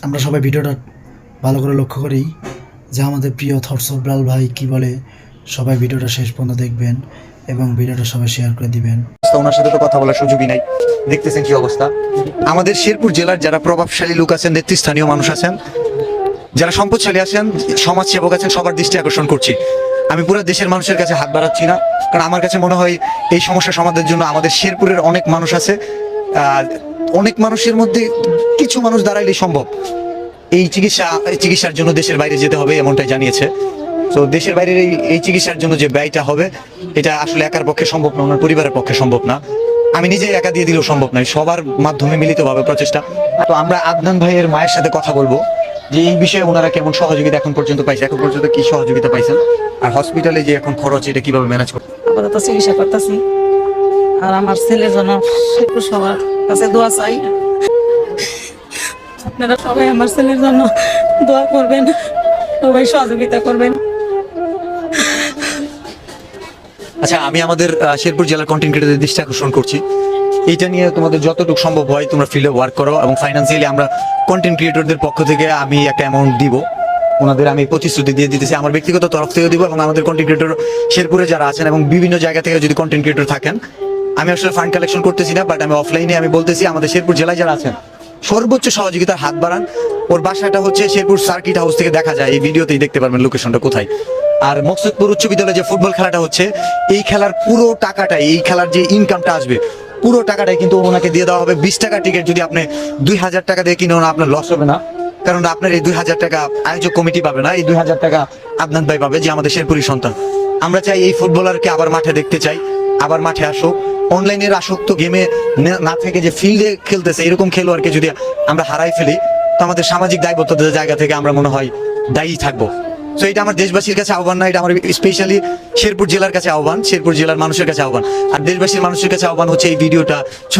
আমরা সবাই ভিডিওটা ভালো করে লক্ষ্য করি যে আমাদের প্রিয় থটস অফ ব্লাল ভাই কি বলে। সবাই ভিডিওটা শেষ পর্যন্ত দেখবেন এবং ভিডিওটা সবাই শেয়ার করে দিবেন। ওনার সাথে তো কথা বলার সুযোগই নাই, দেখতেছেন কি অবস্থা। আমাদের শেরপুর জেলার যারা প্রভাবশালী লোক আছেন, নেতৃস্থানীয় মানুষ আছেন, যারা সম্পদশালী আছেন, সমাজসেবক আছেন, সবার দৃষ্টি আকর্ষণ করছি। আমি পুরো দেশের মানুষের কাছে হাত বাড়াচ্ছি না, কারণ আমার কাছে মনে হয় এই সমস্যা সমাধানের জন্য আমাদের শেরপুরের অনেক মানুষ আছে। অনেক মানুষের মধ্যে কিছু মানুষ দাঁড়াইলেই সম্ভব। এই চিকিৎসার জন্য দেশের বাইরে যেতে হবে এমনটাই জানিয়েছে। তো দেশের বাইরের এই চিকিৎসার জন্য যে ব্যয়টা হবে, এটা আসলে একার পক্ষে সম্ভব না, ওনার পরিবারের পক্ষে সম্ভব না। আমি নিজে একা দিয়ে দিলেও সম্ভব নয়, সবার মাধ্যমে মিলিতভাবে প্রচেষ্টা। তো আমরা আদনান ভাইয়ের মায়ের সাথে কথা বলবো যে এই বিষয়ে ওনারা কেমন সহযোগিতা এখন পর্যন্ত পাইছে, এখন পর্যন্ত কি সহযোগিতা পাইছেন, আর হসপিটালে যে এখন খরচ এটা কিভাবে ম্যানেজ করতে। আপাতত চিকিৎসা করতেছি, আর আমার ছেলের জন্য সবার কাছে দোয়া চাই। আপনারা সবাই আমার ছেলের জন্য দোয়া করবেন, সবাই সহযোগিতা করবেন। আচ্ছা, আমি আমাদের শেরপুর জেলার কন্টেন্ট ক্রিয়েটরদের দৃষ্টি আকর্ষণ করছি, এইটা নিয়ে তোমাদের যতটুকু সম্ভব হয় তোমরা ফিল্ডে ওয়ার্ক করো, এবং ফাইন্যান্সিয়ালি আমরা কন্টেন্ট ক্রিয়েটরদের পক্ষ থেকে আমি একটা অ্যামাউন্ট দিব ওনাদের, আমি প্রতিশ্রুতি দিয়ে দিতেছি, আমার ব্যক্তিগত তরফ থেকে দিব। এবং আমাদের কন্টেন্ট ক্রিয়েটর শেরপুরে যারা আছেন এবং বিভিন্ন জায়গা থেকে যদি কন্টেন্ট ক্রিয়েটর থাকেন, আমি আসলে ফান্ড কালেকশন করতেছি না, বাট আমি অফলাইনে আমি বলতেছি আমাদের শেরপুর জেলায় যারা আছেন সর্বোচ্চ সহযোগিতার হাত বাড়ান। ওর বাসাটা হচ্ছে শেরপুর সার্কিট হাউস থেকে দেখা যায়, এই ভিডিওতেই দেখতে পারবেন লোকেশনটা কোথায়। আর মকসুদপুর উচ্চ বিদ্যালয়ে যে ফুটবল খেলাটা হচ্ছে, এই খেলার পুরো টাকাটাই, এই খেলার যে ইনকামটা আসবে পুরো টাকাটাই কিন্তু ওনাকে দিয়ে দেওয়া হবে। 20 টাকা টিকিট যদি আপনি 2000 টাকা দিয়ে কিনে আপনার লস হবে না, কারণ আপনার এই 2000 টাকা আয়োজক কমিটি পাবে না, এই 2000 টাকা আদনান ভাই পাবে, যে আমাদের শেরপুরি সন্তান। আমরা চাই এই ফুটবলারকে আবার মাঠে দেখতে চাই, আবার মাঠে আসুক। অনলাইনের আসক্ত গেমে না থেকে যে ফিল্ডে খেলতেছে এরকম খেলোয়াড়কে যদি আমরা হারাই ফেলি, তো আমাদের সামাজিক দায়বদ্ধতার জায়গা থেকে আমরা মনে হয় দায়ী থাকবো। তো এটা আমার দেশবাসীর কাছে আহ্বান না, এটা আমার স্পেশালি শেরপুর জেলার কাছে আহ্বান, শেরপুর জেলার মানুষের কাছে আহ্বান। আর দেশবাসীর মানুষের কাছে আহ্বান হচ্ছে এই ভিডিওটা